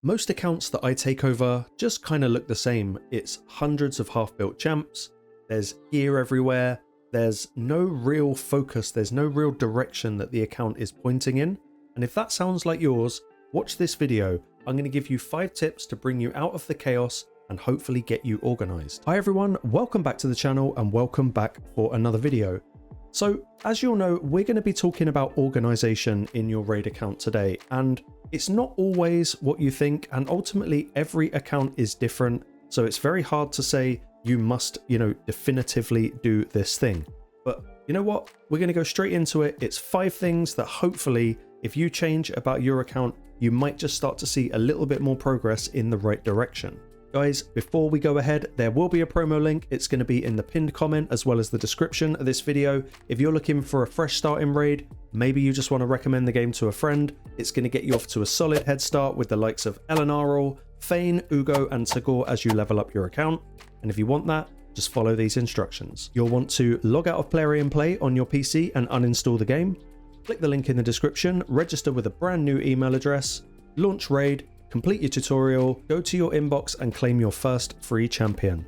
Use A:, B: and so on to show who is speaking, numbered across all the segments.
A: Most accounts that I take over just kind of look the same. It's hundreds of half-built champs, there's gear everywhere, there's no real focus, there's no real direction that the account is pointing in. And if that sounds like yours, watch this video. I'm going to give you 5 tips to bring you out of the chaos and hopefully get you organized. Hi everyone, welcome back to the channel and welcome back for another video. So as you'll know, we're going to be talking about organization in your raid account today, and it's not always what you think, and ultimately every account is different, so it's very hard to say you must, definitively do this thing. But you know what? We're going to go straight into it. It's 5 things that hopefully, if you change about your account, you might just start to see a little bit more progress in the right direction. Guys, before we go ahead, there will be a promo link. It's going to be in the pinned comment as well as the description of this video. If you're looking for a fresh start in raid, maybe you just want to recommend the game to a friend, it's going to get you off to a solid head start with the likes of Elenaril, Fayne, Uugo and Tagoar as you level up your account. And if you want that, just follow these instructions. You'll want to log out of Plarium Play on your PC and uninstall the game. Click the link in the description, register with a brand new email address, launch raid, complete your tutorial, go to your inbox and claim your first free champion.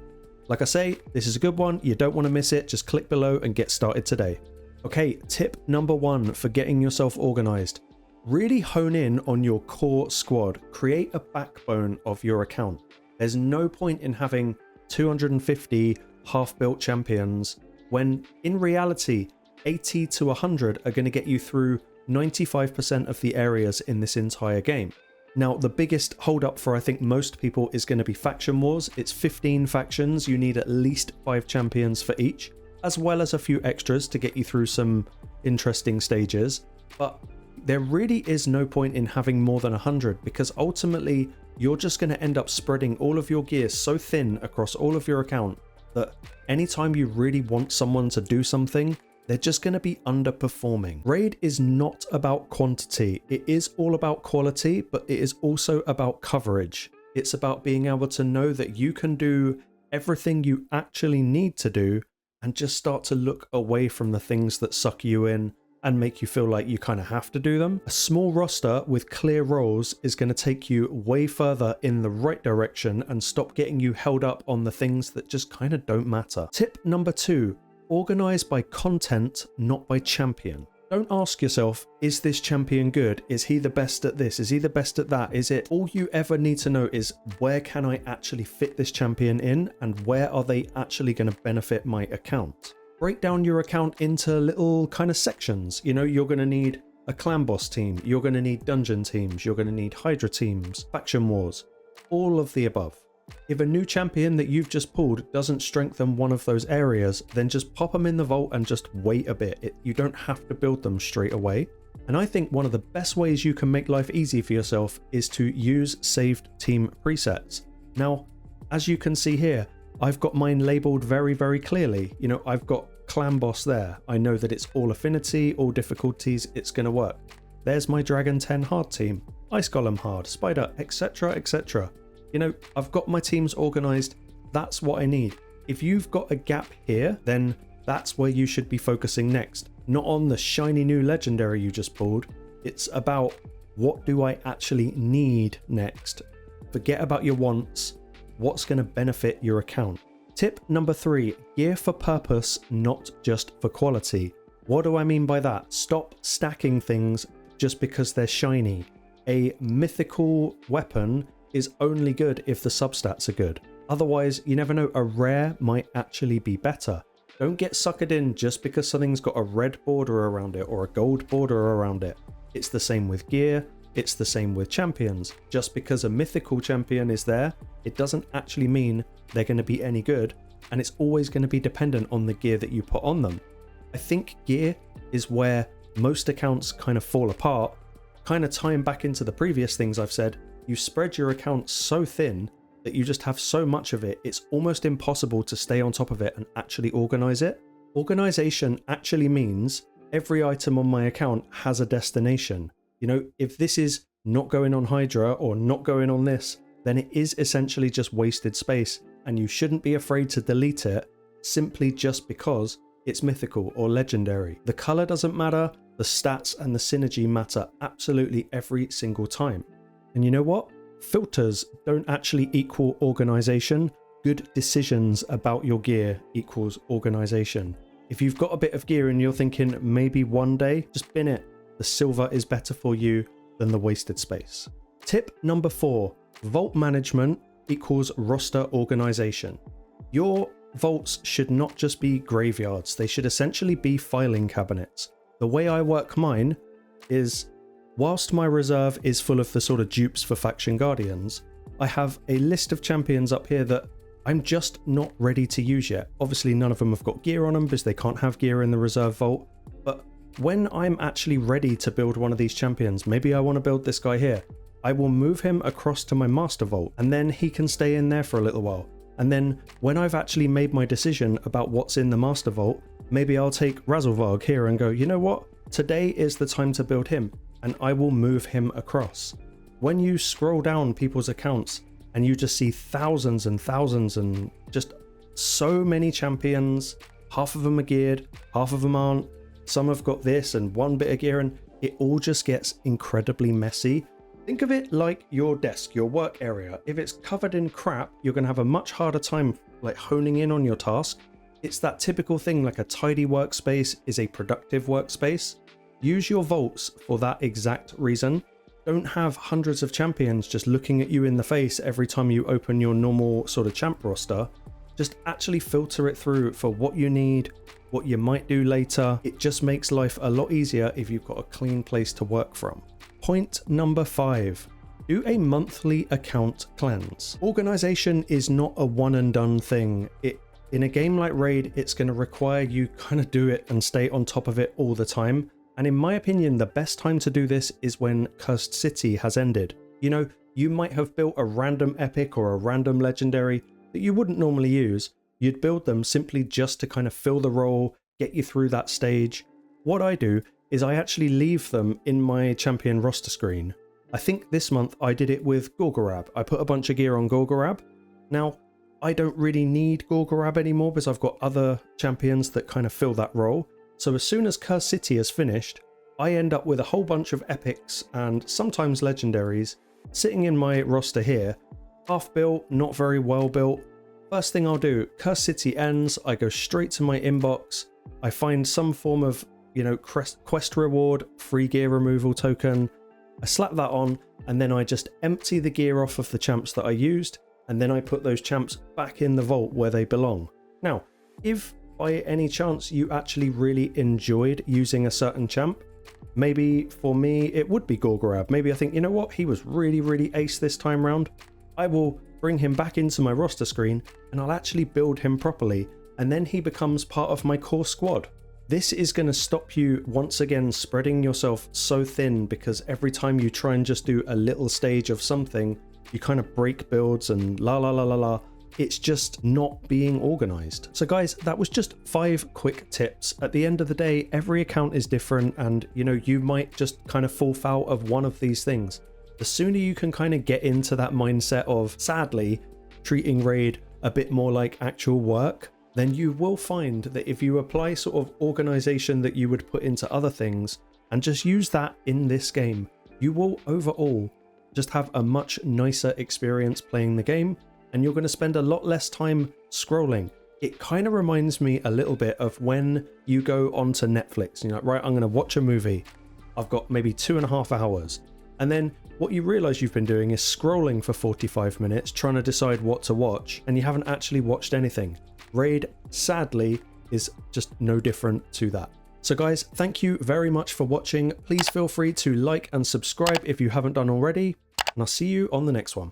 A: Like I say, this is a good one, you don't want to miss it, just click below and get started today. Okay, tip number 1 for getting yourself organized. Really hone in on your core squad, create a backbone of your account. There's no point in having 250 half-built champions when in reality 80 to 100 are going to get you through 95% of the areas in this entire game. Now, the biggest holdup for I think most people is going to be faction wars. It's 15 factions. You need at least 5 champions for each, as well as a few extras to get you through some interesting stages. But there really is no point in having more than 100 because ultimately you're just going to end up spreading all of your gear so thin across all of your account that anytime you really want someone to do something, they're just going to be underperforming. Raid is not about quantity. It is all about quality, but it is also about coverage. It's about being able to know that you can do everything you actually need to do and just start to look away from the things that suck you in and make you feel like you kind of have to do them. A small roster with clear roles is going to take you way further in the right direction and stop getting you held up on the things that just kind of don't matter. Tip number 2. Organize by content, not by champion. Don't ask yourself, is this champion good? Is he the best at this? Is he the best at that? Is it? All you ever need to know is where can I actually fit this champion in and where are they actually going to benefit my account? Break down your account into little kind of sections. You're going to need a clan boss team. You're going to need dungeon teams. You're going to need Hydra teams, faction wars, all of the above. If a new champion that you've just pulled doesn't strengthen one of those areas, then just pop them in the vault and just wait a bit. You don't have to build them straight away. And I think one of the best ways you can make life easy for yourself is to use saved team presets. Now, as you can see here, I've got mine labeled very, very clearly. I've got clan boss there. I know that it's all affinity, all difficulties, it's going to work. There's my Dragon 10 hard team, Ice Golem hard, Spider, etc, etc. I've got my teams organized. That's what I need. If you've got a gap here, then that's where you should be focusing next. Not on the shiny new legendary you just pulled. It's about what do I actually need next. Forget about your wants. What's going to benefit your account? Tip number 3, gear for purpose, not just for quality. What do I mean by that? Stop stacking things just because they're shiny. A mythical weapon is only good if the substats are good. Otherwise, you never know, a rare might actually be better. Don't get suckered in just because something's got a red border around it or a gold border around it. It's the same with gear, it's the same with champions. Just because a mythical champion is there, it doesn't actually mean they're going to be any good, and it's always going to be dependent on the gear that you put on them. I think gear is where most accounts kind of fall apart. Kind of tying back into the previous things I've said, you spread your account so thin that you just have so much of it, it's almost impossible to stay on top of it and actually organize it. Organization actually means every item on my account has a destination. If this is not going on Hydra or not going on this, then it is essentially just wasted space, and you shouldn't be afraid to delete it simply just because it's mythical or legendary. The color doesn't matter, the stats and the synergy matter absolutely every single time. And you know what? filters don't actually equal organization. Good decisions about your gear equals organization. If you've got a bit of gear and you're thinking maybe one day, just bin it. The silver is better for you than the wasted space. Tip number 4, vault management equals roster organization. Your vaults should not just be graveyards. They should essentially be filing cabinets. The way I work mine is, whilst my reserve is full of the sort of dupes for faction guardians, I have a list of champions up here that I'm just not ready to use yet. Obviously none of them have got gear on them because they can't have gear in the reserve vault, but when I'm actually ready to build one of these champions, maybe I want to build this guy here, I will move him across to my master vault and then he can stay in there for a little while. And then when I've actually made my decision about what's in the master vault, maybe I'll take Razzlevarg here and go, you know what, today is the time to build him, and I will move him across. When you scroll down people's accounts and you just see thousands and thousands and just so many champions, half of them are geared, half of them aren't, some have got this and one bit of gear, and it all just gets incredibly messy. Think of it like your desk, your work area. If it's covered in crap, you're going to have a much harder time like honing in on your task. It's that typical thing, like a tidy workspace is a productive workspace. Use your vaults for that exact reason. Don't have hundreds of champions just looking at you in the face every time you open your normal sort of champ roster. Just actually filter it through for what you need, what you might do later. It just makes life a lot easier if you've got a clean place to work from. Point number 5, do a monthly account cleanse. Organization is not a one and done thing. In a game like Raid, it's going to require you kind of do it and stay on top of it all the time. And in my opinion, the best time to do this is when Cursed City has ended. You know, you might have built a random epic or a random legendary that you wouldn't normally use. You'd build them simply just to kind of fill the role, get you through that stage. What I do is I actually leave them in my champion roster screen. I think this month I did it with Gorgorab. I put a bunch of gear on Gorgorab. Now, I don't really need Gorgorab anymore because I've got other champions that kind of fill that role. So as soon as Cursed City is finished, I end up with a whole bunch of epics and sometimes legendaries sitting in my roster here, half built, not very well built. First thing I'll do, Cursed City ends, I go straight to my inbox, I find some form of, you know, quest reward, free gear removal token, I slap that on, and then I just empty the gear off of the champs that I used, and then I put those champs back in the vault where they belong. Now, if by any chance you actually really enjoyed using a certain champ, maybe for me it would be Gorgorab. Maybe I think, you know what, he was really ace this time round. I will bring him back into my roster screen and I'll actually build him properly, and then he becomes part of my core squad. This is going to stop you once again spreading yourself so thin, because every time you try and just do a little stage of something, you kind of break builds and la. It's just not being organized. So guys, that was just 5 quick tips. At the end of the day, every account is different, and you know, you might just kind of fall foul of one of these things. The sooner you can kind of get into that mindset of, sadly, treating Raid a bit more like actual work, then you will find that if you apply sort of organization that you would put into other things and just use that in this game, you will overall just have a much nicer experience playing the game, and you're going to spend a lot less time scrolling. It kind of reminds me a little bit of when you go onto Netflix and you're like, right, I'm going to watch a movie. I've got maybe 2.5 hours. And then what you realize you've been doing is scrolling for 45 minutes, trying to decide what to watch, and you haven't actually watched anything. Raid, sadly, is just no different to that. So guys, thank you very much for watching. Please feel free to like and subscribe if you haven't done already, and I'll see you on the next one.